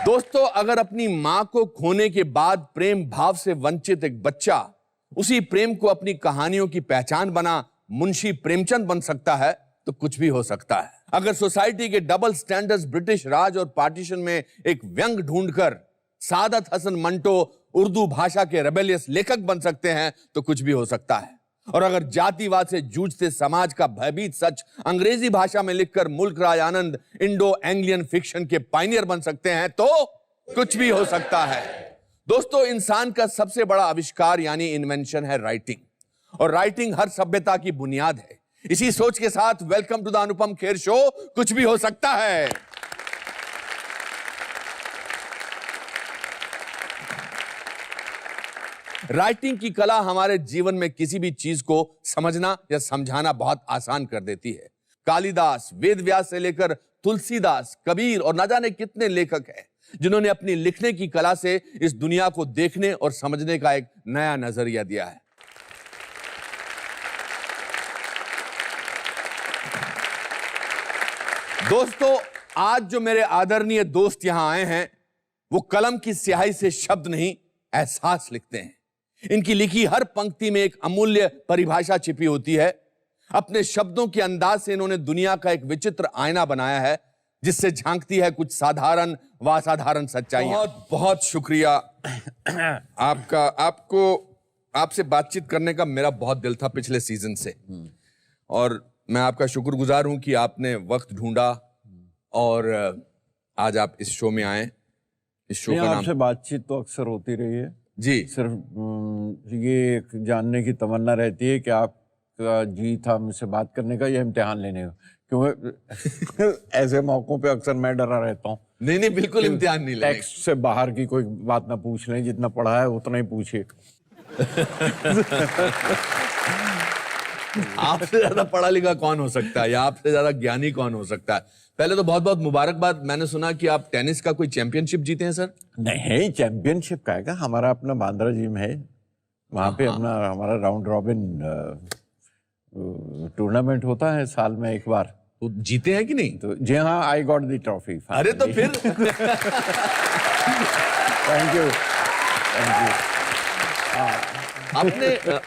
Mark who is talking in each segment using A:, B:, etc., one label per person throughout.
A: दोस्तों, अगर अपनी मां को खोने के बाद प्रेम भाव से वंचित एक बच्चा उसी प्रेम को अपनी कहानियों की पहचान बना मुंशी प्रेमचंद बन सकता है तो कुछ भी हो सकता है। अगर सोसाइटी के डबल स्टैंडर्ड्स ब्रिटिश राज और पार्टीशन में एक व्यंग ढूंढकर सादत हसन मंटो उर्दू भाषा के रेबेलियस लेखक बन सकते हैं तो कुछ भी हो सकता है। और अगर जातिवाद से जूझते समाज का भयभीत सच अंग्रेजी भाषा में लिखकर मुल्क Raj Anand Indo Anglian fiction के पायनियर बन सकते हैं तो कुछ भी हो सकता है। दोस्तों, इंसान का सबसे बड़ा आविष्कार यानी इन्वेंशन है राइटिंग, और राइटिंग हर सभ्यता की बुनियाद है। इसी सोच के साथ welcome to the Anupam Kher show, कुछ भी हो सकता है। राइटिंग की कला हमारे जीवन में किसी भी चीज को समझना या समझाना बहुत आसान कर देती है। कालिदास, वेदव्यास से लेकर तुलसीदास, कबीर और न जाने कितने लेखक हैं जिन्होंने अपनी लिखने की कला से इस दुनिया को देखने और समझने का एक नया नजरिया दिया है। दोस्तों, आज जो मेरे आदरणीय दोस्त यहां आए हैं वो कलम की स्याही से शब्द नहीं, एहसास लिखते हैं। इनकी लिखी हर पंक्ति में एक अमूल्य परिभाषा छिपी होती है। अपने शब्दों के अंदाज से इन्होंने दुनिया का एक विचित्र आईना बनाया है जिससे झांकती है कुछ साधारण व असाधारण सच्चाइयां। बहुत बहुत शुक्रिया आपका। आपसे बातचीत करने का मेरा बहुत दिल था पिछले सीजन से, और मैं आपका शुक्रगुजार हूं कि आपने वक्त ढूंढा और आज आप इस शो में आए। इस शो का नाम,
B: आपसे बातचीत तो अक्सर होती रही है
A: जी,
B: सिर्फ ये जानने की तमन्ना रहती है कि आपका जी था मुझसे बात करने का या इम्तिहान लेने का, क्योंकि ऐसे मौकों पे अक्सर मैं डरा रहता हूँ।
A: नहीं नहीं, बिल्कुल इम्तिहान नहीं लेंगे।
B: टेक्स्ट से बाहर की कोई बात ना पूछ लें, जितना पढ़ा है उतना ही पूछिए।
A: आपसे ज्यादा पढ़ा लिखा कौन हो सकता है या आपसे ज्यादा ज्ञानी कौन हो सकता है? पहले तो बहुत बहुत मुबारकबाद। मैंने सुना कि आप टेनिस का कोई चैंपियनशिप जीते हैं सर?
B: नहीं, चैंपियनशिप का है, हमारा अपना बांद्रा जिम है, वहाँ पे हमारा राउंड रॉबिन टूर्नामेंट होता है साल में एक बार।
A: तो जीते हैं कि नहीं?
B: तो जी हाँ, आई गॉट द ट्रॉफी।
A: अरे तो फिर
B: थैंक यू।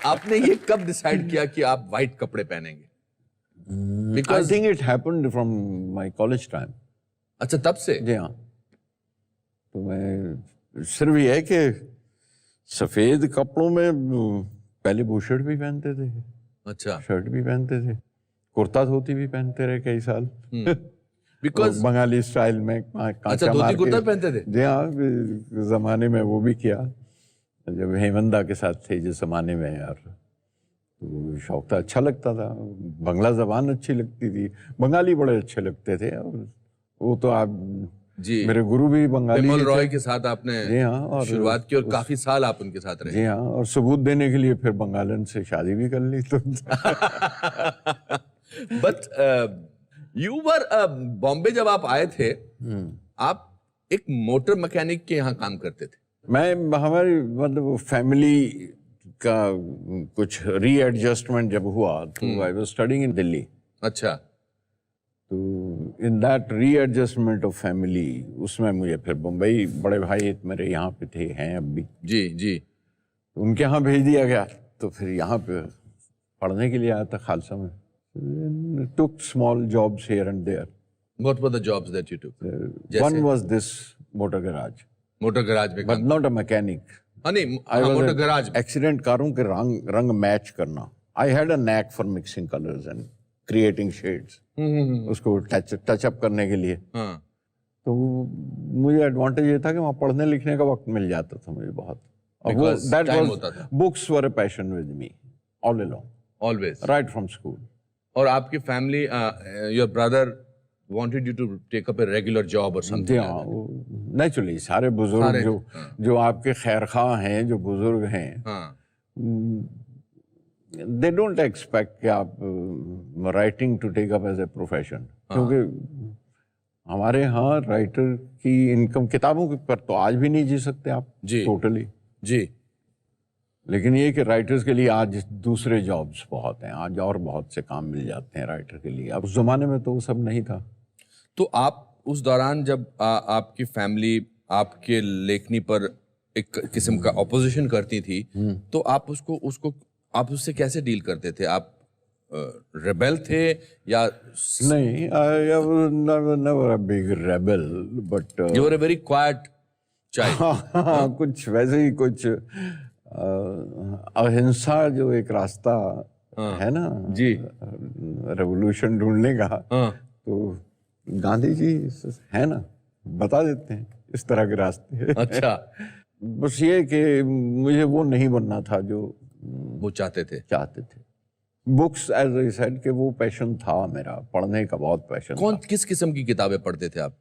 A: आपने ये कब डिसाइड किया कि आप व्हाइट कपड़े पहनेंगे?
B: I think it happened from my college time.
A: अच्छा, तब से?
B: जी हाँ। तो मैं सिर्फ ये है कि सफेद कपड़ों में पहले बुशर्ट भी पहनते थे,
A: अच्छा,
B: शर्ट भी पहनते थे, कुर्ता धोती भी पहनते रहे कई साल।
A: बिकॉज
B: बंगाली स्टाइल में
A: अच्छा, धोती कुर्ता पहनते थे?
B: जी हाँ, जमाने में वो भी किया जब हेमंदा के साथ थे जिस जमाने में यार, तो शौक था, अच्छा लगता था। बंगला जबान अच्छी लगती थी, बंगाली बड़े अच्छे लगते थे। और वो तो आप
A: जी,
B: मेरे गुरु भी बंगाली
A: बिमल रॉय के साथ आपने
B: जी हाँ और
A: शुरुआत की और काफी साल आप उनके साथ रहे।
B: जी हाँ, और सबूत देने के लिए फिर बंगालन से शादी भी कर ली। तो
A: बट यू वर बॉम्बे जब आप आए थे, आप एक मोटर मैकेनिक के यहाँ काम करते थे।
B: मैं हमारी मतलब फैमिली का कुछ रीएडजस्टमेंट जब हुआ तो I was studying in Delhi.
A: अच्छा,
B: तो in that readjustment of family, उसमें मुझे फिर मुंबई, बड़े भाई मेरे यहाँ पे थे, हैं अब भी,
A: जी जी,
B: उनके यहाँ भेज दिया गया। तो फिर यहाँ पे पढ़ने के लिए आया था खालसा में। Took small jobs here and there.
A: What were the jobs that you took?
B: One was this motor garage.
A: Motor garage में
B: बट नॉट अ मैकेनिक।
A: नहीं, मोटर गैराज।
B: एक्सीडेंट कारों के रंग मैच करना। I had a knack for mixing colours and creating shades, उसको touch up करने के लिए।
A: हाँ।
B: तो मुझे एडवांटेज ये था कि वहाँ पढ़ने लिखने का वक्त मिल जाता था मुझे बहुत।
A: Because time होता था।
B: Books were a passion with me all along,
A: always,
B: right from school.
A: और आपकी family, your brother wanted you to take up a regular job or something like that?
B: Naturally सारे बुजुर्ग जो आपके खैरखा हैं, जो बुजुर्ग हैं, दे डोंट एक्सपेक्ट कि आप writing to take up as a profession, क्योंकि हमारे यहाँ राइटर की इनकम किताबों के पर तो आज भी नहीं जी सकते आप टोटली
A: जी।
B: लेकिन ये कि राइटर्स के लिए आज दूसरे जॉब्स बहुत हैं, आज और बहुत से काम मिल जाते हैं राइटर के लिए। अब उस जमाने में तो वो सब नहीं था।
A: तो आप उस दौरान जब आपकी फैमिली आपके लेखनी पर एक किस्म का ऑपोजिशन करती थी, तो आप आप उससे कैसे डील करते थे? आप रेबेल थे या
B: नहीं, I was never a big rebel, but
A: you were a very quite child?
B: हाँ, कुछ वैसे ही कुछ अहिंसा जो एक रास्ता है ना
A: जी।
B: रेवोल्यूशन ढूंढने का,
A: हाँ।
B: तो गांधी जी है ना, बता देते हैं इस तरह के रास्ते।
A: अच्छा,
B: बस ये कि मुझे वो नहीं बनना था जो
A: वो चाहते थे।
B: चाहते थे। बुक्स एज आई सेड कि वो पैशन था मेरा, पढ़ने का बहुत पैशन था।
A: किस किस्म की किताबें पढ़ते थे आप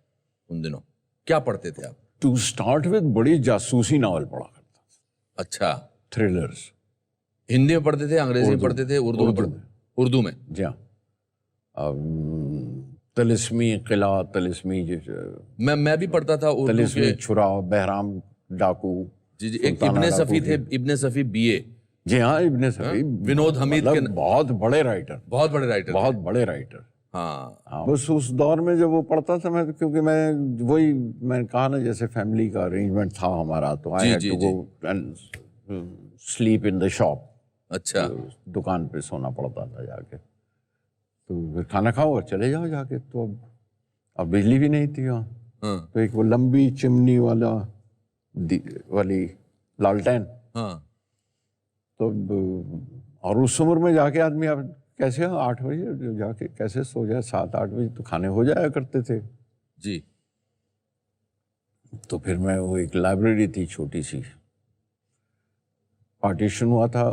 A: उन दिनों? क्या पढ़ते थे आप?
B: टू स्टार्ट विद बड़ी जासूसी नावल पढ़ा करता था,
A: अच्छा,
B: थ्रिलर्स।
A: हिंदी में पढ़ते थे, अंग्रेजी में पढ़ते थे, उर्दू में पढ़ते? उर्दू में।
B: जी हाँ। तिलिस्मी किला, तिलिस्मी
A: मैं भी पढ़ता था उर्दू
B: तिलिस्मी
A: के।
B: छुरा, बहराम डाकू।
A: जी जी, एक
B: सुल्ताना
A: इब्ने
B: डाकू
A: सफी थे,
B: की।
A: इब्ने सफी बीए,
B: जी हाँ, इब्ने सफी,
A: विनोद हमीद के
B: बहुत बड़े राइटर,
A: बहुत बड़े राइटर।
B: बहुत बड़े राइटर।
A: हाँ,
B: हाँ, बस उस दौर में जब वो पढ़ता था मैं, क्योंकि मैंने कहा ना, जैसे फैमिली का अरेंजमेंट था हमारा, तो I had to go and sleep in the shop.
A: अच्छा,
B: दुकान पे सोना पड़ता था जाके, तो फिर खाना खाओ और चले जाओ जाके। तो अब बिजली भी नहीं थी वहाँ,
A: हाँ
B: तो एक वो लंबी चिमनी वाली लालटेन,
A: हाँ,
B: तो और उस उम्र में जाके आदमी अब कैसे 8 बजे जाके कैसे सो जाए, 7-8 बजे तो खाने हो जाया करते थे।
A: जी।
B: तो फिर मैं, वो एक लाइब्रेरी थी छोटी सी, पार्टीशन हुआ था,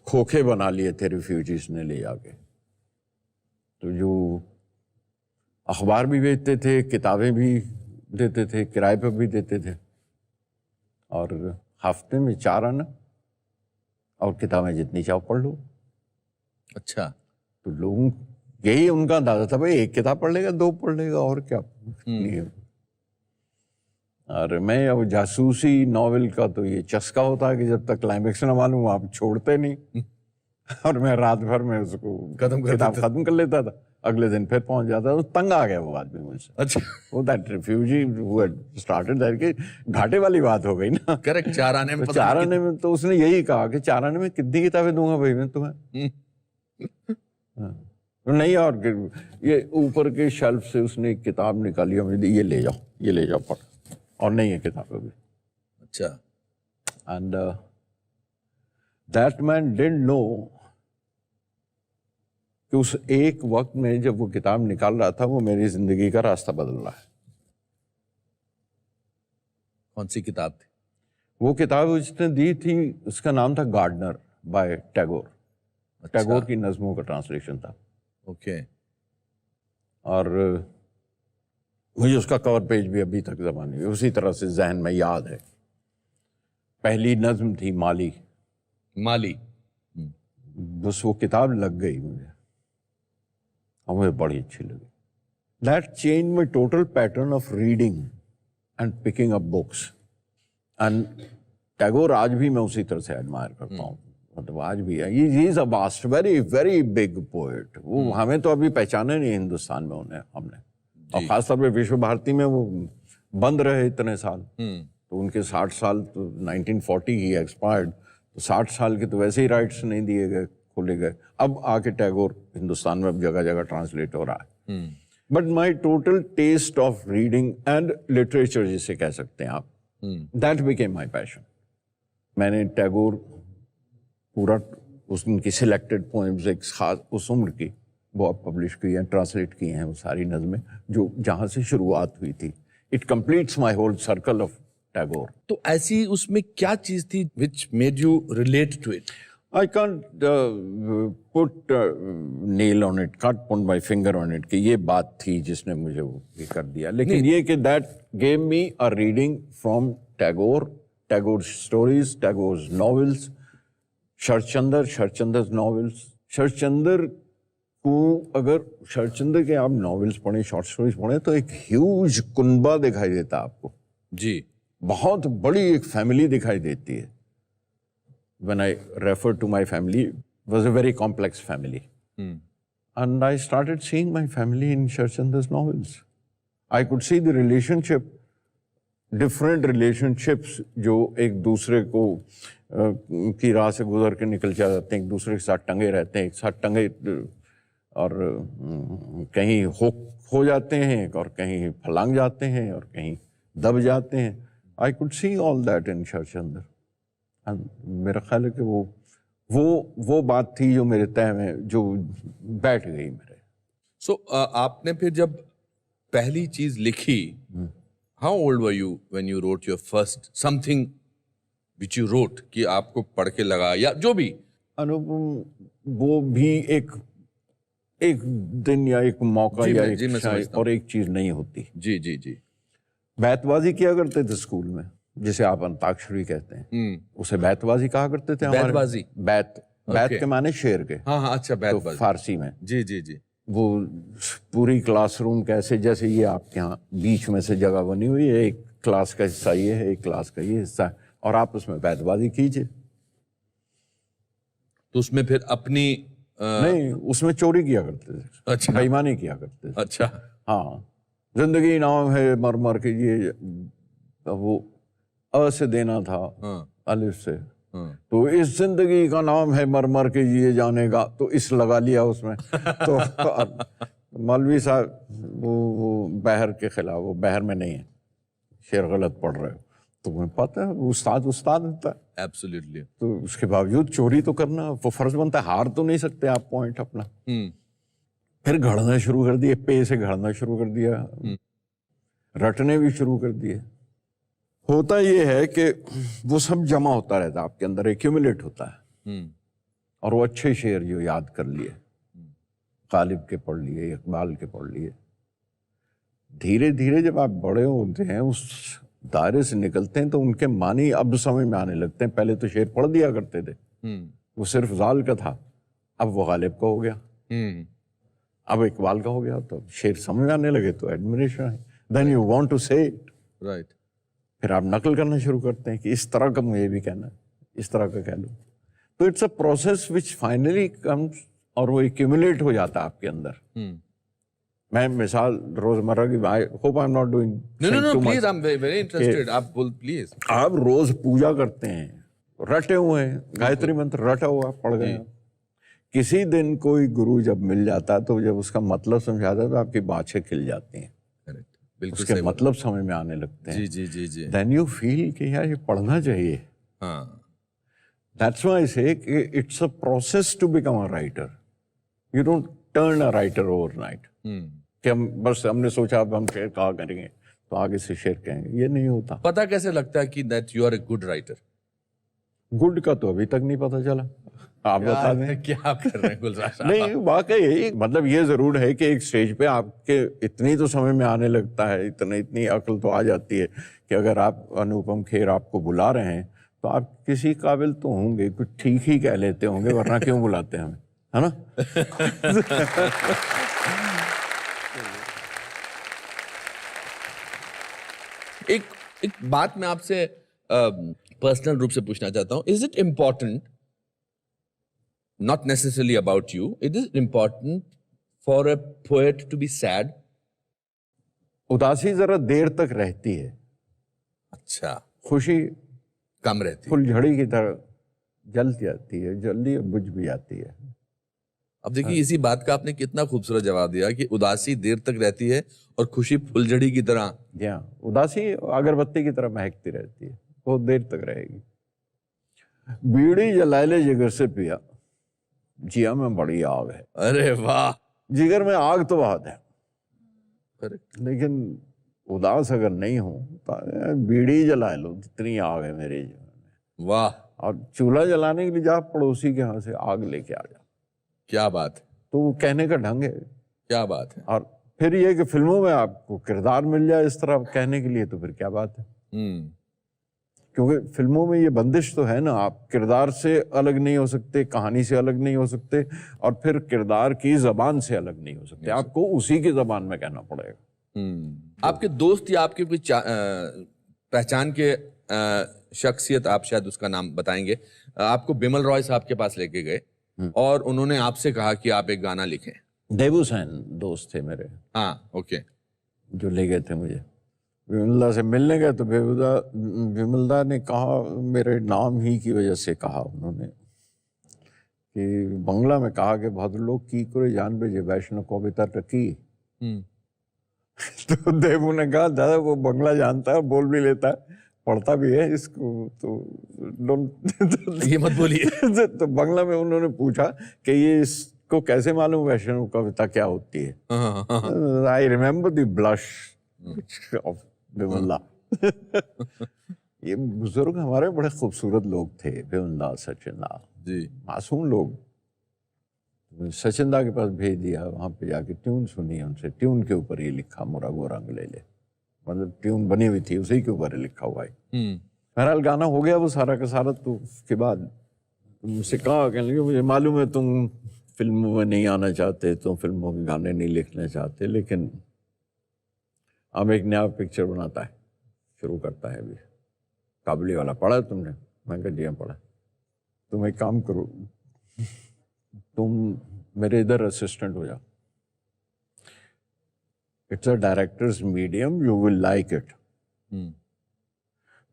B: खोखे बना लिए थे रिफ्यूजीज ने ले जाके, तो जो अखबार भी बेचते थे, किताबें भी देते थे, किराए पर भी देते थे, और हफ्ते में 4 आना, और किताबें जितनी चाहो पढ़ लो।
A: अच्छा,
B: तो लोगों, यही उनका अंदाजा था, भाई एक किताब पढ़ लेगा, 2 पढ़ लेगा, और क्या नहीं है। और मैं, अब जासूसी नॉवेल का तो ये चस्का होता है कि जब तक क्लाइमेक्स ना मालूम आप छोड़ते नहीं। और मैं रात भर में उसको किताब खत्म कर लेता था, अगले दिन फिर पहुंच जाता था। तो तंग आ गया वो आदमी मुझसे।
A: अच्छा,
B: वो that refugee who had started that, कि घाटे वाली बात हो गई ना।
A: करेक्ट। 4 आने में
B: तो 4 आने में तो उसने यही कहा कि 4 आने में कितनी किताबें दूंगा भाई मैं तुम्हें। हाँ। तो नहीं, और ये ऊपर के शेल्फ से उसने एक किताब निकाली और मुझे, ये ले जाओ पढ़, और नहीं है किताब अभी।
A: अच्छा,
B: and that man didn't know कि उस एक वक्त में जब वो किताब निकाल रहा था, वो मेरी जिंदगी का रास्ता बदल रहा है।
A: कौन सी किताब थी?
B: वो किताब उसने दी थी, उसका नाम था गार्डनर बाय टैगोर।
A: अच्छा।
B: टैगोर की नज़मों का ट्रांसलेशन था।
A: ओके।
B: और मुझे उसका कवर पेज भी अभी तक ज़बानी में उसी तरह से जहन में याद है। पहली नज़्म थी माली। बस वो किताब लग गई मुझे, और मुझे बड़ी अच्छी लगी। That change my total pattern of reading and picking up books. And Tagore आज भी मैं उसी तरह से एडमायर करता हूँ, मतलब आज भी है। He is a vast, very very big poet. वो हमें तो अभी पहचाने नहीं हिंदुस्तान में हमने, और खासतौर पे विश्व भारती में वो बंद रहे इतने साल। तो उनके 60 साल, तो 1940 ही एक्सपायर्ड, तो 60 साल के तो वैसे ही राइट्स नहीं दिए गए, खोले गए। अब आके टैगोर हिंदुस्तान में अब जगह जगह ट्रांसलेट हो रहा है। But my total taste of reading and literature जिसे कह सकते हैं आप, दैट बिकेम माई पैशन। मैंने टैगोर पूरा, उनकी सिलेक्टेड पोएम्स एक खास उस उम्र की, वो अब पब्लिश की हैं, ट्रांसलेट की हैं वो सारी नज़में, जो जहाँ से शुरुआत हुई थी। It completes my whole circle of Tagore.
A: तो ऐसी उसमें क्या चीज थी which made you relate to it?
B: I can't put nail on it, can't put my finger on it कि ये बात थी जिसने मुझे वो ये कर दिया। लेकिन ये कि that gave me a reading from Tagore, Tagore's stories, Tagore's novels, शरचंद्र's novels। Sharatchandra को, अगर शरचंद्र के आप नॉवेल्स पढ़ें, शॉर्ट स्टोरीज पढ़ें, तो एक ह्यूज कुनबा दिखाई देता है आपको
A: जी।
B: बहुत बड़ी एक फैमिली दिखाई देती है। When I refer to my family, it was a very complex family. And I started seeing my family in Sharchandra's novels. I could see the relationship different relationships जो एक दूसरे को की राह से गुजर के निकल जाते हैं, एक दूसरे के साथ टंगे रहते हैं, एक साथ टंगे और कहीं हो जाते हैं और कहीं फलांग जाते हैं और कहीं दब जाते हैं. I could see all that in Sharatchandra. मेरा ख्याल है कि वो बात थी जो मेरे तय में जो बैठ गई मेरे.
A: सो आपने फिर जब पहली चीज लिखी, how old were you when you wrote your first something which you wrote, कि आपको पढ़ के लगा या जो भी?
B: अनुपम, वो भी एक दिन या एक मौका या एक शायद और एक चीज नहीं होती.
A: जी जी जी.
B: बैतबाजी किया करते थे स्कूल में, जिसे आप अंताक्षरी कहते हैं. उसे बैतबाजी कहा करते थे.
A: बैतबाजी?
B: बैत के माने शेर के.
A: हाँ हाँ, अच्छा, बैतबाजी.
B: तो फारसी में.
A: जी जी जी.
B: वो पूरी क्लासरूम कैसे, जैसे ये आपके यहाँ बीच में से जगह बनी हुई है, एक क्लास का हिस्सा ये है, एक क्लास का ये हिस्सा है, और आप उसमें बैतबाजी कीजिए.
A: तो उसमें फिर अपनी
B: नहीं, उसमें चोरी किया करते थे.
A: अच्छा.
B: बेईमानी किया करते थे.
A: अच्छा.
B: हाँ. जिंदगी नाम है मर मर के, ये वो अ से देना था.
A: हाँ.
B: अलिफ से.
A: हाँ.
B: तो इस जिंदगी का नाम है मर मर के जिए जाने का, तो इस लगा लिया उसमें. तो मौलवी साहब वो बहर के खिलाफ, वो बहर में नहीं है, शेर गलत पढ़ रहे हो. तो मुझे पता है उस्ताद होता है.
A: एब्सोल्युटली.
B: तो उसके बावजूद चोरी तो करना वो फर्ज बनता है. हार तो नहीं सकते आप पॉइंट अपना. फिर घड़ना शुरू कर दिए, पे से घड़ना शुरू कर दिया, रटने भी शुरू कर दिए. होता ये है कि वो सब जमा होता रहता है आपके अंदर, एक्यूमुलेट होता है. और वो अच्छे शेर जो याद कर लिए, गालिब के पढ़ लिए, इकबाल के पढ़ लिए. धीरे धीरे जब आप बड़े होते हैं, उस दायरे से निकलते हैं, तो उनके मानी अब समझ में आने लगते हैं. पहले तो शेर पढ़ दिया करते थे, वो सिर्फ जाल का था. अब वो गालिब का हो गया, अब इकबाल का हो गया. तो शेर समझ में आने लगे तो एडमिरेशन है. देन यू वांट टू से इट.
A: राइट.
B: फिर आप नकल करना शुरू करते हैं कि इस तरह का मुझे भी कहना है, इस तरह का कह लो. तो it's a process which finally comes, और वो एक्यूमुलेट हो जाता है आपके अंदर. मैं मिसाल रोजमर्रा की, I hope I am not doing
A: no please, I am very interested. आप बोल प्लीज.
B: आप रोज पूजा करते हैं, रटे हुए हैं, गायत्री मंत्र रटा हुआ पढ़ गए. किसी दिन कोई गुरु जब मिल जाता है, तो जब उसका मतलब समझाता है, तो आपकी बाछें खिल जाती हैं. उसके मतलब समझ में आने लगते हैं.
A: जी जी जी जी.
B: देन यू फील कि यार ये पढ़ना चाहिए.
A: हाँ.
B: दैट्स व्हाई आई से कि it's a process to become a writer. You don't turn a writer overnight. कि हम बस हमने सोचा अब हम शेर कहा करेंगे तो आगे से शेर कहेंगे, ये नहीं होता.
A: पता कैसे लगता है कि that you are a good writer?
B: Good का तो अभी तक नहीं पता चला. आप बता दें.
A: क्या कर रहे हैं गुलजार साहब?
B: नहीं, वाकई मतलब ये जरूर है कि एक स्टेज पे आपके इतनी तो समझ में आने लगता है, इतनी अक्ल तो आ जाती है कि अगर आप अनुपम खेर आपको बुला रहे हैं, तो आप किसी काबिल तो होंगे, कुछ ठीक ही कह लेते होंगे, वरना क्यों बुलाते हैं हमें, है ना?
A: एक बात मैं आपसे पर्सनल रूप से पूछना चाहता हूं. Is it important, not necessarily about you, it is important for a poet to be sad?
B: उदासी जरा देर तक रहती है.
A: अच्छा.
B: खुशी
A: कम रहती है.
B: फुलझड़ी की तरह जल जाती है, जल्दी बुझ भी जाती है.
A: अब देखिए, इसी बात का आपने कितना खूबसूरत जवाब दिया कि उदासी देर तक रहती है और खुशी फुलझड़ी की तरह.
B: जी हाँ, उदासी अगरबत्ती की तरह महकती रहती है, बहुत देर तक रहेगी. बीड़ी जला ले जिगर से पिया, जिया में बड़ी आग है.
A: अरे वाह.
B: जिगर में आग तो बहुत है,
A: करेक्ट.
B: लेकिन उदास अगर नहीं हो तो बीड़ी जला लो, जितनी आग है मेरे जीवन में.
A: वाह.
B: और चूल्हा जलाने के लिए जा पड़ोसी के यहाँ से आग लेके आ जा.
A: क्या बात है.
B: तो वो कहने का ढंग है.
A: क्या बात है.
B: और फिर ये कि फिल्मों में आपको किरदार मिल जाए इस तरह कहने के लिए, तो फिर क्या बात है. क्योंकि फिल्मों में ये बंदिश तो है ना, आप किरदार से अलग नहीं हो सकते, कहानी से अलग नहीं हो सकते, और फिर किरदार की जबान से अलग नहीं हो सकते. आपको उसी की जबान में कहना पड़ेगा.
A: आपके दोस्त या आपके कोई पहचान के शख्सियत, आप शायद उसका नाम बताएंगे, आपको बिमल रॉय साहब के पास लेके गए और उन्होंने आपसे कहा कि आप एक गाना लिखें.
B: देबू सैन दोस्त थे मेरे.
A: हाँ, ओके.
B: जो ले गए थे मुझे. विमलदा से मिलने गए तो विमलदा ने कहा, मेरे नाम ही की वजह से कहा उन्होंने कि बंगला में कहा कि बहुत लोग की करे जानबे जे वैष्णव कविता रखी। तो देवू ने कहा, दादा वो बंगला जानता है, बोल भी लेता है, पढ़ता भी है इसको, तो
A: ये मत बोलिए।
B: तो बंगला में उन्होंने पूछा कि ये इसको कैसे मालूम वैष्णव कविता क्या होती है। I remember the blush of Vimla. ये बुजुर्ग हमारे बड़े खूबसूरत लोग थे, विमला, सचिन दा
A: जी,
B: मासूम लोग। सचिन दा के पास भेज दिया, वहाँ पे जाके ट्यून सुनी उनसे, ट्यून के ऊपर ये लिखा, मोरा गो रंग ले ले, मतलब ट्यून बनी हुई थी, उसी के ऊपर लिखा हुआ है। बहरहाल गाना हो गया वो सारा का सारा। तो उसके बाद मुझसे कहा, कहने लगे मुझे मालूम है तुम फिल्मों में नहीं आना चाहते, तुम फिल्मों के गाने नहीं लिखना चाहते, लेकिन अब एक नया पिक्चर बनाता है, शुरू करता है अभी, काबुली वाला। पढ़ा तुमने? मैं कहा जी हाँ पढ़ा। तुम एक काम करो, तुम मेरे इधर असिस्टेंट हो जाओ, it's a director's medium, you will like it,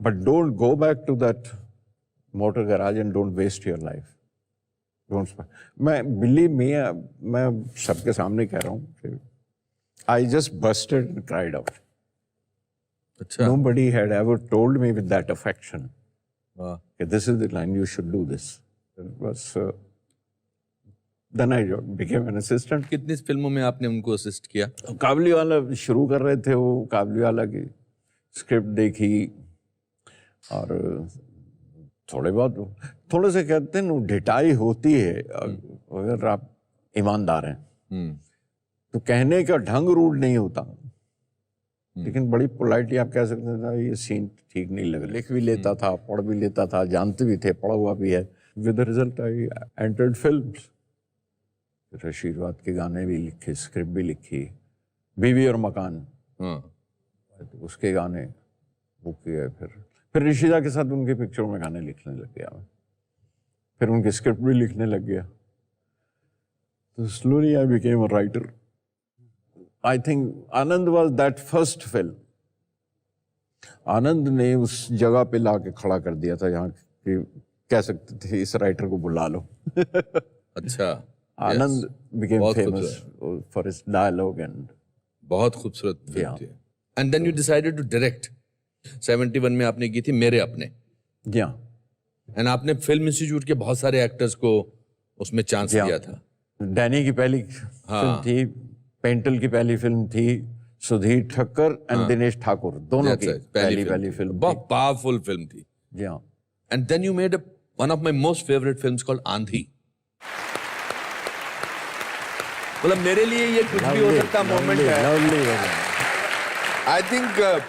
B: but don't go back to that motor garage and don't waste your life, don't. मैं बिलीव मी, मैं सबके सामने कह रहा हूँ, I just busted and cried out.
A: अच्छा,
B: Nobody had ever told me with that affection,
A: वाह,
B: this is the line, you should do this. It was, then I became an assistant.
A: कितनी फिल्मों में आपने उनको असिस्ट किया?
B: काबुली वाला शुरू कर रहे थे, वो काबुली वाला की स्क्रिप्ट देखी, और थोड़े से कहते हैं ना, ढिठाई होती है अगर आप ईमानदार हैं, तो कहने का ढंग रूड नहीं होता, लेकिन बड़ी पोलाइटली आप कह सकते थे ये सीन ठीक नहीं लग रहा। लिख भी लेता था, पढ़ भी लेता था, जानते भी थे, पढ़ा हुआ भी है। With the result I entered films. फिर आशीर्वाद के गाने भी लिखे, स्क्रिप्ट भी लिखी, बीवी और मकान, तो उसके गाने वो किए। फिर ऋषिदा के साथ उनके पिक्चरों में गाने लिखने लग गया मैं, फिर उनकी स्क्रिप्ट भी लिखने लग गया। तो slowly I became a writer. I think Anand was that first film. आनंद ने उस जगह पे लाके खड़ा कर दिया था जहाँ कि कह सकते थे इस राइटर को बुला लो।
A: अच्छा,
B: आनंद became famous for his dialogue and
A: बहुत खूबसूरत फिल्म थी। And then you decided to direct. 71 में आपने की थी मेरे अपने,
B: जी हाँ,
A: एंड आपने फिल्म इंस्टीट्यूट के बहुत सारे एक्टर्स को उसमें चांस दिया था।
B: डैनी की पहली फिल्म थी, पेंटल की पहली फिल्म थी, सुधीर ठक्कर एंड दिनेश ठाकुर दोनों की पहली फिल्म,
A: बहुत पावरफुल फिल्म थी।
B: जी हाँ।
A: And then you made one of my most favourite films called Aandhi. मतलब मेरे लिए ये कुछ भी हो सकता मोमेंट है। I think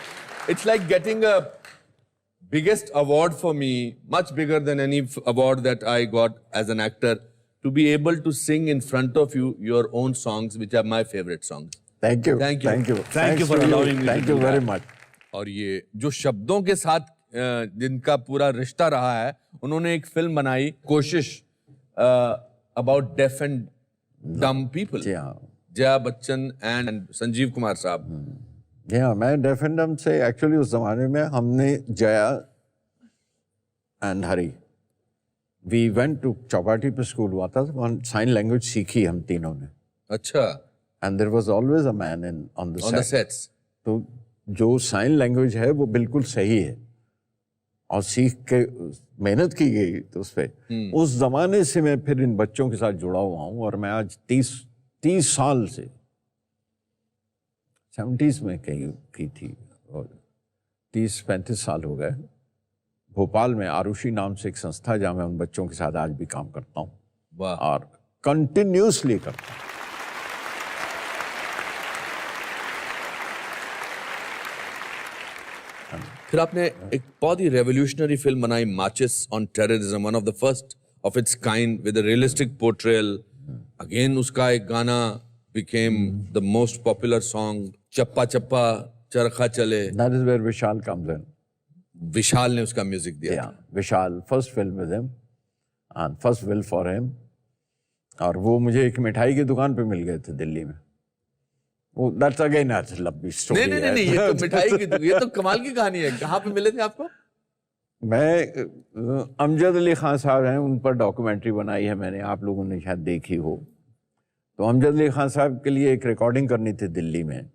A: it's like getting a biggest award for me, much bigger than any award that I got as an actor, to be able to sing in front of you your own songs, which are my favorite songs.
B: Thank you.
A: Thank you.
B: Thank you.
A: Thank you for allowing me.
B: Thank you very much.
A: और ये जो शब्दों के साथ जिनका पूरा रिश्ता रहा है, उन्होंने एक फिल्म बनाई, कोशिश, about deaf and dumb people.
B: जी हाँ।
A: जया बच्चन एंड संजीव कुमार साहब।
B: जी हाँ, मैं डेफ एंड डम्ब से एक्चुअली उस जमाने में हमने Jaya and Hari we went to Chowpatty पे स्कूल हुआ था, वहाँ साइन लैंग्वेज सीखी हम तीनों ने।
A: अच्छा।
B: And there was always a man in on the
A: sets.
B: तो जो साइन लैंग्वेज है वो बिल्कुल सही है और सीख के मेहनत की गई तो उस पर। उस जमाने से मैं फिर इन बच्चों के साथ जुड़ा हुआ हूँ और मैं आज 30 साल से 70s में की थी और 30-35 साल हो गए। भोपाल में आरुषि नाम से एक संस्था जहाँ मैं उन बच्चों के साथ आज भी काम करता हूँ।
A: वाह।
B: और कंटिन्यूसली करता हूँ।
A: फिर आपने एक बहुत ही रेवोल्यूशनरी फिल्म बनाई, माचिस on terrorism, one of the first of its kind with a realistic portrayal. Again उसका एक गाना became the most popular song, चप्पा चप्पा चरखा चले।
B: That is where Vishal comes in.
A: विशाल ने उसका म्यूजिक दिया।
B: Yeah, Vishal first film with him and first will for him। और वो मुझे एक मिठाई की दुकान पे मिल गए थे दिल्ली में। वो दैट्स अगेन अ लंबी स्टोरी
A: नहीं नहीं नहीं, ये तो मिठाई की, ये तो कमाल की कहानी है। कहाँ पे मिले थे आपको?
B: मैं अमजद अली खान साहब हैं, उन पर डॉक्यूमेंट्री बनाई है मैंने, आप लोगों ने शायद देखी हो। तो अमजद अली खान साहब के लिए एक रिकॉर्डिंग करनी थी दिल्ली में,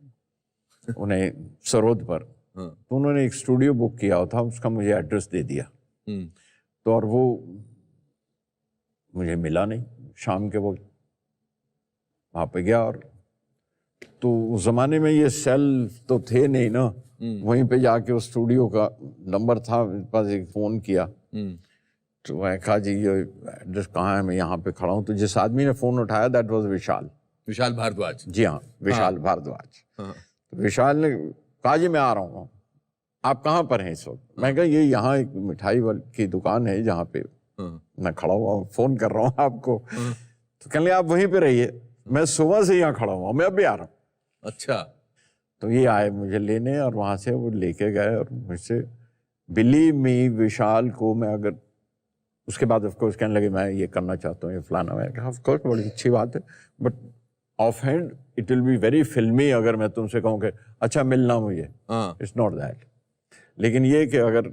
B: उन्हें सरोद पर। तो उन्होंने एक स्टूडियो बुक किया था, उसका मुझे एड्रेस दे दिया। तो और वो मुझे मिला नहीं, शाम के वक्त वहाँ पे गया, और तो उस ज़माने में ये सेल तो थे नहीं ना, वहीं पे जाके उस स्टूडियो का नंबर था मेरे पास, एक फ़ोन किया। तो मैं कहा जी ये एड्रेस कहाँ है, मैं यहाँ पे खड़ा हूँ। तो जिस आदमी ने फ़ोन उठाया दैट वाज विशाल,
A: विशाल भारद्वाज।
B: जी हाँ, विशाल भारद्वाज। तो विशाल ने कहा जी मैं आ रहा हूँ, आप कहाँ पर हैं इस वक्त? मैं कहा ये यहाँ एक मिठाई की दुकान है जहाँ पे मैं खड़ा हुआ हूँ, फ़ोन कर रहा हूँ आपको। तो कहने आप वहीं पे रहिए, मैं सुबह से यहाँ खड़ा हुआ, मैं अभी आ रहा हूँ।
A: अच्छा।
B: तो ये आए मुझे लेने, और वहाँ से वो लेके गए, और मुझसे बिलीव मी विशाल को मैं अगर उसके बाद ऑफकोर्स कहने लगे मैं ये करना चाहता हूँ, ये फलाना। मैं कहा ऑफकोर्स बड़ी अच्छी बात है, but of hand it will be very फिल्मी अगर मैं तुमसे कहूँ कि अच्छा मिलना मुझे, इट्स नॉट दैट। लेकिन ये कि अगर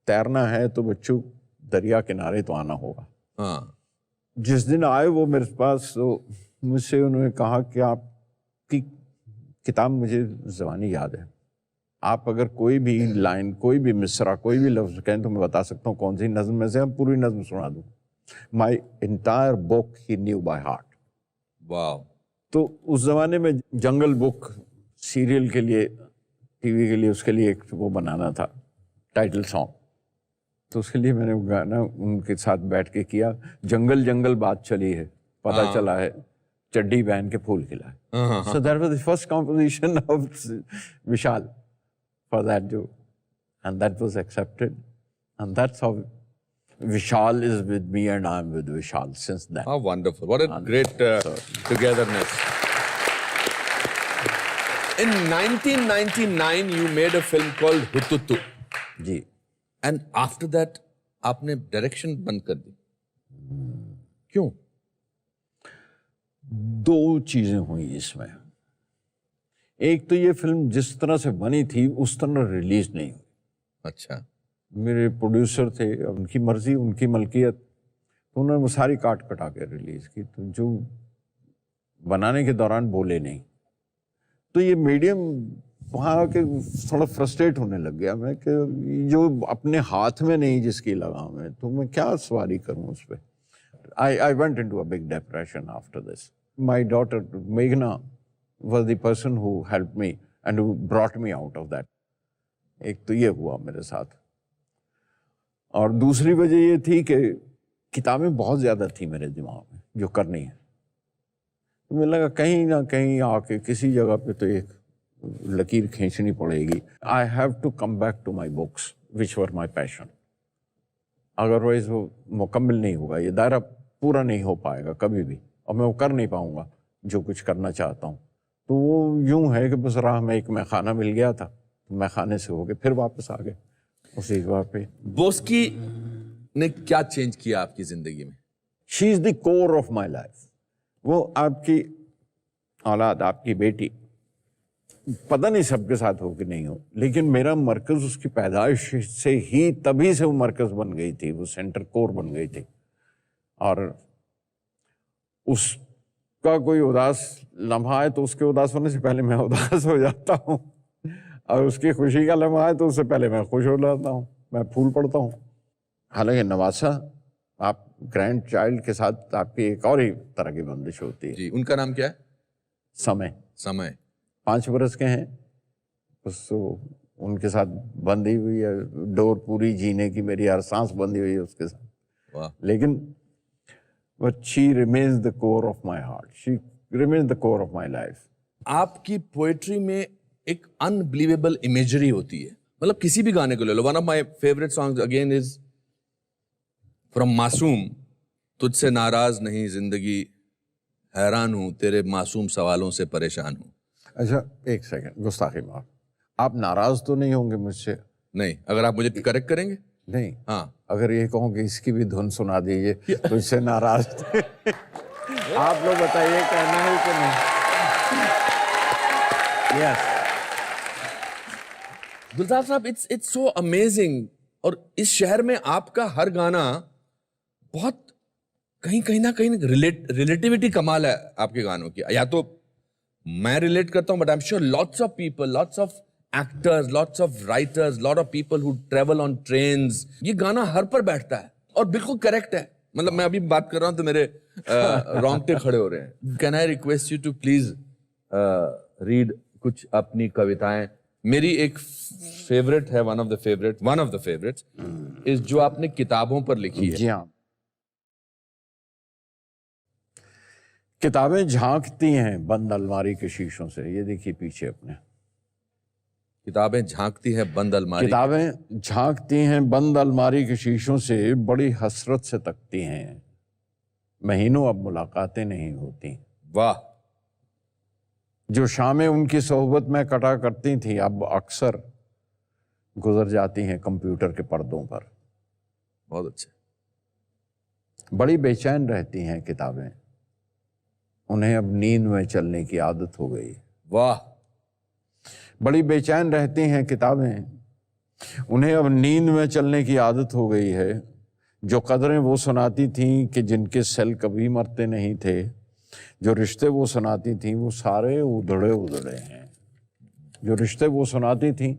B: तैरना है तो बच्चों दरिया किनारे तो आना होगा। जिस दिन आए वो मेरे पास, तो मुझसे उन्होंने कहा कि आपकी किताब मुझे ज़बानी याद है, आप अगर कोई भी लाइन, कोई भी मिसरा, कोई भी लफ्ज़ कहें तो मैं बता सकता हूँ कौन सी नज़्म में से हम पूरी नज़्म सुना दूँ। My entire book he new by heart.
A: वाह।
B: तो उस ज़माने में जंगल बुक सीरियल के लिए, टीवी के लिए, उसके लिए एक वो बनाना था टाइटल सॉन्ग। तो उसके लिए मैंने वो गाना उनके साथ बैठ के किया, जंगल जंगल बात चली है, पता चला है चड्डी पहन के फूल खिला है। So that was the first composition of Vishal for that do, and that was accepted, and that's how Vishal is with me and I'm with Vishal since then.
A: How wonderful. What a great togetherness. In 1999 you made a film called Hututu.
B: जी।
A: And after that आपने direction बंद कर दी, क्यों?
B: दो चीजें हुई इसमें। एक तो ये फिल्म जिस तरह से बनी थी उस तरह रिलीज नहीं हुई।
A: अच्छा।
B: मेरे प्रोड्यूसर थे, उनकी मर्जी, उनकी मलकियत, तो उन्होंने वो सारी काट कटा के रिलीज की। तो जो बनाने के दौरान बोले नहीं, तो ये मीडियम वहाँ के थोड़ा फ्रस्ट्रेट होने लग गया मैं कि जो अपने हाथ में नहीं जिसकी लगाम है, तो मैं क्या सवारी करूँ उस पर। I went into a big depression after this. My daughter मेघना was the person who helped me and who brought me out of that. एक तो ये हुआ मेरे साथ, और दूसरी वजह ये थी कि किताबें बहुत ज़्यादा थी मेरे दिमाग में जो करनी है। तो मुझे लगा कहीं ना कहीं आके किसी जगह पे तो एक लकीर खींचनी पड़ेगी। I have to come back to my books which were my passion, otherwise वो मुकम्मल नहीं होगा, ये दायरा पूरा नहीं हो पाएगा कभी भी, और मैं वो कर नहीं पाऊँगा जो कुछ करना चाहता हूँ। तो वो यूं है कि बस राह में एक मैखाना मिल गया था, तो मैखाने से होके फिर वापस आ गए उसी जगह पे।
A: बोस्की ने क्या चेंज किया आपकी जिंदगी में?
B: She is the core of my life. वो आपकी औलाद, आपकी बेटी, पता नहीं सबके साथ हो कि नहीं हो, लेकिन मेरा मरकज उसकी पैदाइश से ही, तभी से वो मरकज बन गई थी, वो सेंटर कोर बन गई थी। और उसका कोई उदास लम्हा है तो उसके उदास होने से पहले मैं उदास हो जाता हूँ, और उसकी खुशी का लम्हा है तो उससे पहले मैं खुश हो जाता हूँ, मैं फूल पड़ता हूँ। हालांकि नवासा, आप ग्रैंड चाइल्ड के साथ आपकी एक और ही तरह की बंदिश होती है।
A: जी, उनका नाम क्या है?
B: समय।
A: समय।
B: 5 बरस के हैं, बस उनके साथ बंधी हुई है डोर पूरी जीने की, मेरी हर सांस बंधी हुई है उसके साथ।
A: वाह।
B: लेकिन but she remains the core of my heart. She remains the core of my life.
A: आपकी पोएट्री में एक अनबिलीवेबल इमेजरी होती है, मतलब किसी भी गाने को ले लो। One of my favourite songs again is from Masoom, तुझसे नाराज नहीं जिंदगी, हैरान हूं तेरे मासूम सवालों से परेशान हूं।
B: अच्छा एक सेकंड, गुस्ताखी माफ, आप नाराज तो नहीं होंगे मुझसे?
A: नहीं, अगर आप मुझे करेक्ट करेंगे।
B: नहीं,
A: हाँ,
B: अगर ये कहूँ कि इसकी भी धुन सुना दीजिए तो इससे नाराज थे। आप लोग बताइए कहना है कि नहीं? यस
A: गुलजार साहब, इट्स सो अमेजिंग। और इस शहर में आपका हर गाना बहुत कहीं ना कहीं रिलेटिविटी कमाल है आपके गानों की। या तो मैं रिलेट करता हूं, but I am sure lots of people, lots of actors, lots of writers, lot of people who travel on trains, ये गाना हर पर बैठता है और बिल्कुल करेक्ट है। मतलब मैं अभी बात कर रहा हूं तो मेरे रोंगटे खड़े हो रहे हैं। Can I request you to please read कुछ अपनी कविताएं? मेरी एक फेवरेट है, one of the favourites is जो आपने किताबों पर लिखी है।
B: जी हाँ। किताबें झांकती हैं बंद अलमारी के शीशों से। ये देखिए पीछे अपने।
A: किताबें झांकती हैं बंद अलमारी।
B: किताबें झांकती हैं बंद अलमारी के शीशों से, बड़ी हसरत से तकती हैं। महीनों अब मुलाकातें नहीं होती।
A: वाह।
B: जो शामें उनकी सोहबत में कटा करती थी, अब अक्सर गुजर जाती हैं कंप्यूटर के पर्दों पर।
A: बहुत अच्छे।
B: बड़ी बेचैन रहती हैं किताबें, उन्हें अब नींद में चलने की आदत हो गई।
A: वाह।
B: बड़ी बेचैन रहती हैं किताबें, उन्हें अब नींद में चलने की आदत हो गई है। जो कदरें वो सुनाती थीं कि जिनके सेल कभी मरते नहीं थे, जो रिश्ते वो सुनाती थीं वो सारे उधड़े उधड़े हैं। जो रिश्ते वो सुनाती थीं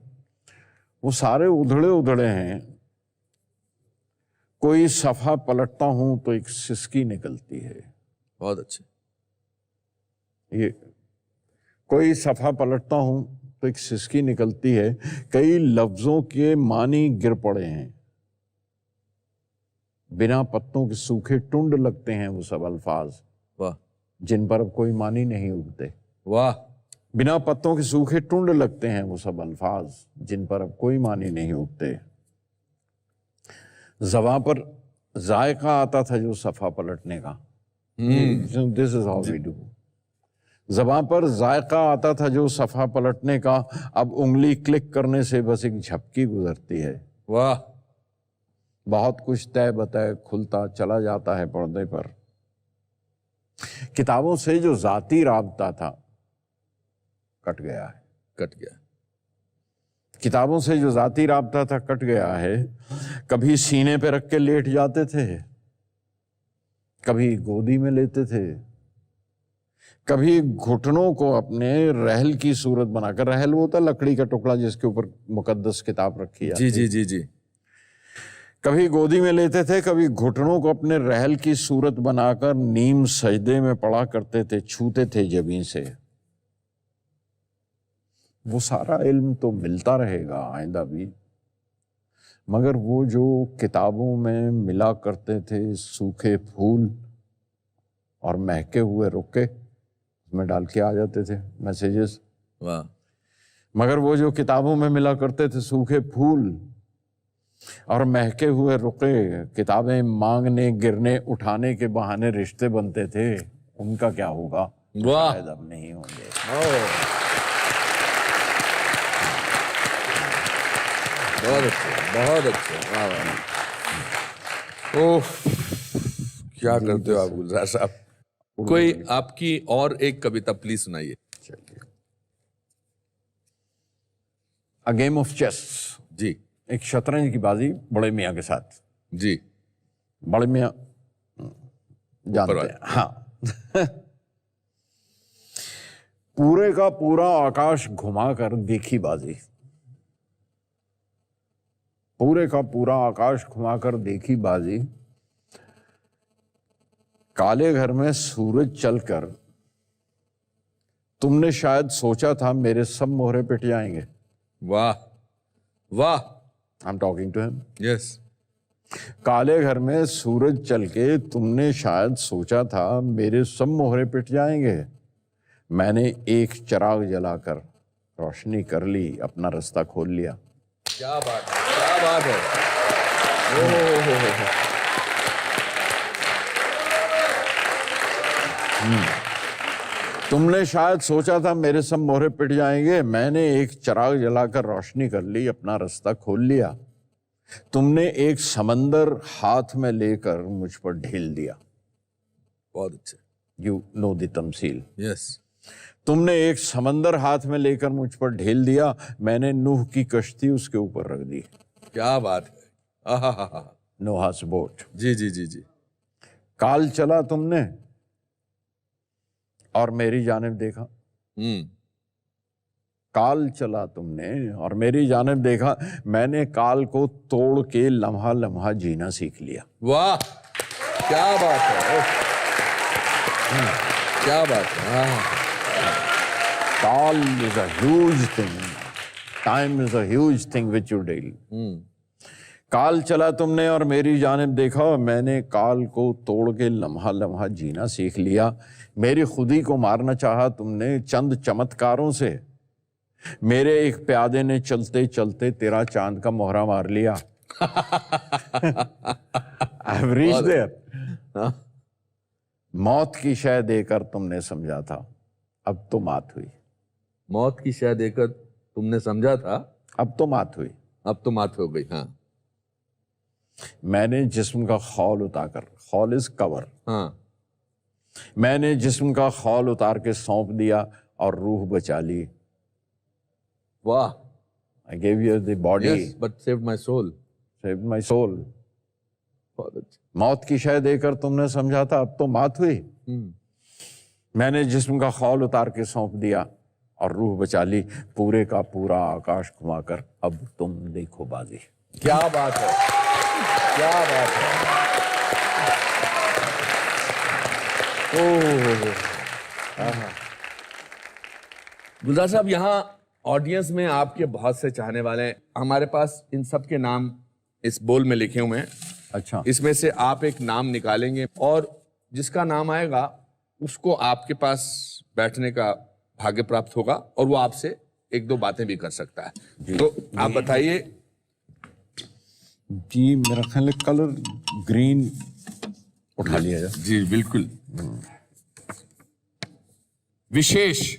B: वो सारे उधड़े उधड़े हैं। कोई सफ़ा पलटता हूं तो एक सिसकी निकलती है।
A: बहुत अच्छे।
B: ये कोई सफ़ा पलटता हूं तो एक सिसकी निकलती है। कई लफ्ज़ों के मानी गिर पड़े हैं। बिना पत्तों के सूखे टुंड लगते हैं वो सब अल्फाज,
A: वाह,
B: जिन पर अब कोई मानी नहीं उगते।
A: वाह।
B: बिना पत्तों के सूखे टुंड लगते हैं वो सब अल्फाज, जिन पर अब कोई मानी नहीं उगते। ज़बां पर जायका आता था जो सफ़ा पलटने का। This is how we do. ज़बां पर जायका आता था जो सफ़ा पलटने का, अब उंगली क्लिक करने से बस एक झपकी गुजरती है।
A: वाह।
B: बहुत कुछ तय बतय खुलता चला जाता है पर्दे पर। किताबों से जो जाती राबता था कट गया है।
A: कट गया।
B: किताबों से जो जाती राबता था कट गया है। कभी सीने पे रख के लेट जाते थे, कभी गोदी में लेते थे, कभी घुटनों को अपने रहल की सूरत बनाकर, रहल वो होता लकड़ी का टुकड़ा जिसके ऊपर मुकद्दस किताब रखी जाती।
A: जी जी जी जी।
B: कभी गोदी में लेते थे, कभी घुटनों को अपने रहल की सूरत बनाकर नीम सजदे में पड़ा करते थे, छूते थे जबीं से। वो सारा इल्म तो मिलता रहेगा आइंदा भी, मगर वो जो किताबों में मिला करते थे सूखे फूल और महके हुए रुके, उसमें डाल के आ जाते थे मैसेजेस।
A: वाह।
B: मगर वो जो किताबों में मिला करते थे सूखे फूल और महके हुए रुके, किताबें मांगने गिरने उठाने के बहाने रिश्ते बनते थे, उनका क्या होगा?
A: वाह।
B: शायद अब नहीं होंगे।
A: बहुत अच्छे, बहुत अच्छे। वाह वाह। ओह, क्या करते हो आप गुलजार साहब। कोई आपकी और एक कविता प्लीज सुनाइए।
B: चलिए, अ गेम ऑफ चेस।
A: जी
B: एक शतरंज की बाजी बड़े मियाँ के साथ।
A: जी।
B: बड़े मियाँ जानते हैं, हाँ। पूरे का पूरा आकाश घुमाकर देखी बाजी। पूरे का पूरा आकाश घुमाकर देखी बाजी। काले घर में सूरज चलकर तुमने शायद सोचा था मेरे सब मोहरे पिट जाएंगे।
A: वाह वाह।
B: I am talking to him.
A: Yes.
B: काले घर में सूरज चल के तुमने शायद सोचा था मेरे सब मोहरे पिट जाएंगे। मैंने एक चिराग जलाकर रोशनी कर ली, अपना रास्ता खोल लिया।
A: क्या बात है, क्या बात है। ओह।
B: तुमने शायद सोचा था मेरे सब मोहरे पिट जाएंगे। मैंने एक चिराग जलाकर रोशनी कर ली, अपना रास्ता खोल लिया। तुमने एक समंदर हाथ में लेकर मुझ पर ढील दिया।
A: बहुत अच्छे।
B: यू नो द तमसील।
A: यस।
B: तुमने एक समंदर हाथ में लेकर मुझ पर ढेल दिया, मैंने नूह की कश्ती उसके ऊपर रख दी।
A: क्या बात है। आहा।
B: नोहास बोट।
A: जी जी जी जी।
B: काल चला तुमने और मेरी जानिब देखा। काल चला तुमने और मेरी जानिब देखा, मैंने काल को तोड़ के लम्हा लम्हा जीना सीख लिया।
A: वाह, क्या बात है। क्या बात है।
B: काल is a huge thing, time is a huge thing which you deal. काल चला तुमने और मेरी जानिब देखा, मैंने काल को तोड़ के लम्हा लम्हा जीना सीख लिया। मेरी खुदी को मारना चाहा तुमने चंद चमत्कारों से, मेरे एक प्यादे ने चलते चलते तेरा चांद का मोहरा मार लिया। I have reached there. मौत की शय देकर तुमने समझा था, अब तो मात हुई।
A: मौत की शय देकर तुमने समझा था,
B: अब तो मात हुई।
A: अब तो मात हो गई। हाँ।
B: मैंने जिस्म का खौल उतारकर, खौल इज कवर,
A: हाँ।
B: मैंने जिस्म का खौल उतार के सौंप दिया और रूह बचा ली।
A: वाह।
B: I gave you the body,
A: Yes, but saved my soul.
B: saved my soul.
A: बहुत अच्छा।
B: मौत की शय देकर तुमने समझा था, अब तो मात हुई। मैंने जिस्म का खौल उतार के सौंप दिया और रूह बचा ली। पूरे का पूरा आकाश घुमाकर अब तुम देखो बाजी।
A: क्या बात है, क्या बात है। गुलजार साहब, यहाँ ऑडियंस में आपके बहुत से चाहने वाले हैं। हमारे पास इन सब के नाम इस बोल में लिखे हुए हैं।
B: अच्छा,
A: इसमें से आप एक नाम निकालेंगे और जिसका नाम आएगा उसको आपके पास बैठने का भाग्य प्राप्त होगा और वो आपसे एक दो बातें भी कर सकता है। तो आप बताइए
B: जी। मेरा ख्याल है कलर ग्रीन उठा लिया जाए।
A: जी बिल्कुल। विशेष।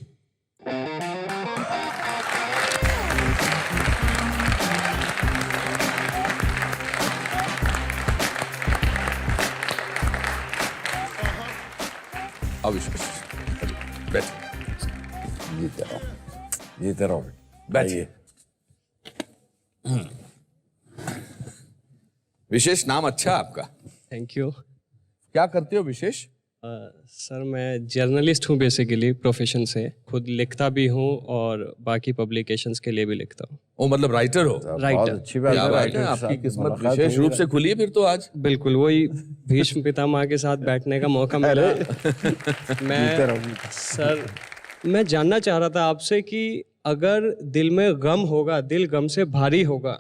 A: अविशेष।
B: जीते रहो।
A: बैठिए। विशेष नाम अच्छा है आपका।
C: Thank you.
A: क्या करते हो विशेष?
C: सर मैं जर्नलिस्ट हूँ बेसिकली प्रोफेशन से, खुद लिखता भी हूँ और बाकी पब्लिकेशंस के लिए भी लिखता हूँ।
A: ओ मतलब राइटर हो?
B: बहुत
C: राइटर।
B: अच्छी बात
A: क्या
B: है।
A: बात है,
B: राइटर के
A: आपकी
B: साथ
A: किस्मत
B: मुलाकात
A: विशेष
B: हुई
A: रूप से खुली है फिर तो आज।
C: बिल्कुल, वही भीष्म पितामह के साथ बैठने का मौका मिला। मैं सर मैं जानना चाह रहा था आपसे कि अगर दिल में गम होगा, दिल गम से भारी होगा,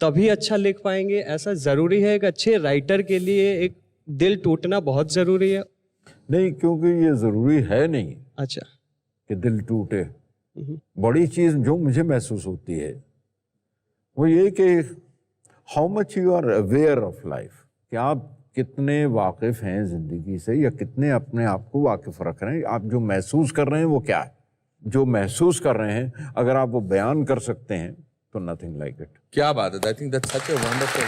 C: तभी अच्छा लिख पाएंगे, ऐसा जरूरी है? एक अच्छे राइटर के लिए एक दिल टूटना बहुत जरूरी है?
B: नहीं, क्योंकि ये जरूरी है नहीं
C: अच्छा।
B: कि दिल टूटे। बड़ी चीज जो मुझे महसूस होती है वो ये कि how much you are aware of life, कि आप कितने वाकिफ हैं जिंदगी से या कितने अपने आप को वाकिफ रख रहे हैं। आप जो महसूस कर रहे हैं वो क्या है, जो महसूस कर रहे हैं अगर आप वो बयान कर सकते हैं तो नथिंग लाइक इट।
A: क्या बात है। I think that's such a wonderful.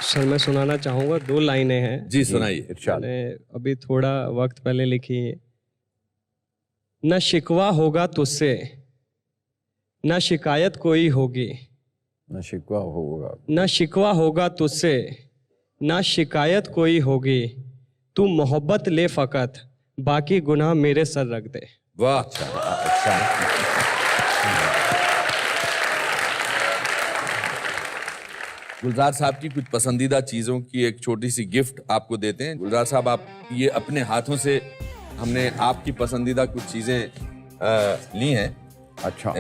C: Sir मैं सुनाना चाहूँगा, 2 लाइनें हैं।
A: जी सुनाइए।
B: इरशाद।
C: मैंने अभी थोड़ा वक्त पहले लिखी है। न शिकवा होगा तुझसे, न शिकायत कोई होगी,
B: न शिकवा होगा,
C: न शिकवा होगा तुझसे, न शिकायत कोई होगी, तू मोहब्बत ले फकत, बाकी गुनाह मेरे सर रख दे।
A: वाह।
B: अच्छा।
A: गुलजार साहब की कुछ पसंदीदा चीजों की एक छोटी सी गिफ्ट आपको देते हैं। गुलजार साहब, आप ये अपने हाथों से, हमने आपकी पसंदीदा कुछ चीजें ली हैं।
B: अच्छा।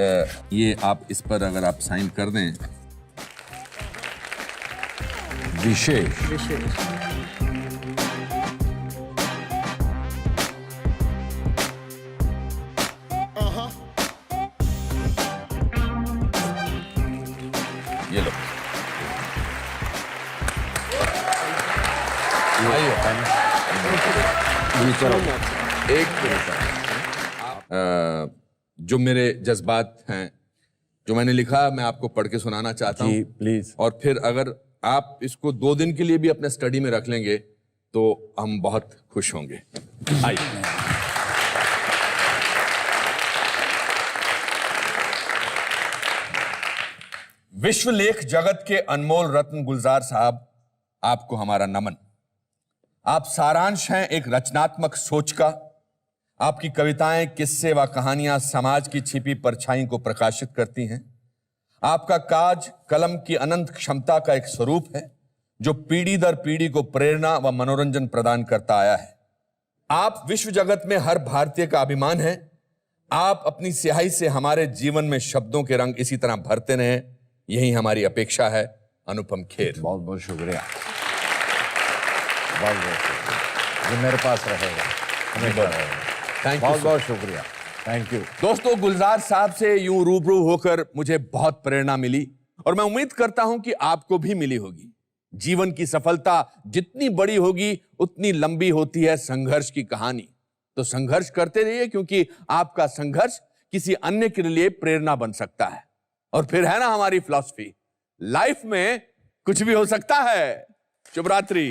A: ये आप इस पर अगर आप साइन कर दें।
B: विशेष।
A: ये लो। जो मेरे जज्बात हैं, जो मैंने लिखा, मैं आपको पढ़ के सुनाना चाहता
B: जी
A: हूँ।
B: प्लीज।
A: और फिर अगर आप इसको 2 दिन के लिए भी अपने स्टडी में रख लेंगे तो हम बहुत खुश होंगे। आइए। विश्व लेख जगत के अनमोल रत्न गुलजार साहब, आपको हमारा नमन। आप सारांश हैं एक रचनात्मक सोच का। आपकी कविताएं, किस्से व कहानियां समाज की छिपी परछाई को प्रकाशित करती हैं। आपका काज कलम की अनंत क्षमता का एक स्वरूप है जो पीढ़ी दर पीढ़ी को प्रेरणा व मनोरंजन प्रदान करता आया है। आप विश्व जगत में हर भारतीय का अभिमान हैं। आप अपनी स्याही से हमारे जीवन में शब्दों के रंग इसी तरह भरते रहें, यही हमारी अपेक्षा है। अनुपम खेर।
B: बहुत बहुत शुक्रिया, बहुत बहुत शुक्रिया। ये मेरे पास रहेगा, हमेशा रहेगा।
A: Thank you.
B: बहुत बहुत शुक्रिया, थैंक यू।
A: दोस्तों, गुलजार साहब से यूं रूबरू होकर मुझे बहुत प्रेरणा मिली और मैं उम्मीद करता हूं कि आपको भी मिली होगी। जीवन की सफलता जितनी बड़ी होगी उतनी लंबी होती है संघर्ष की कहानी। तो संघर्ष करते रहिए, क्योंकि आपका संघर्ष किसी अन्य के लिए प्रेरणा बन सकता है। और फिर है ना हमारी फिलॉसफी, लाइफ में कुछ भी हो सकता है। शुभ रात्रि।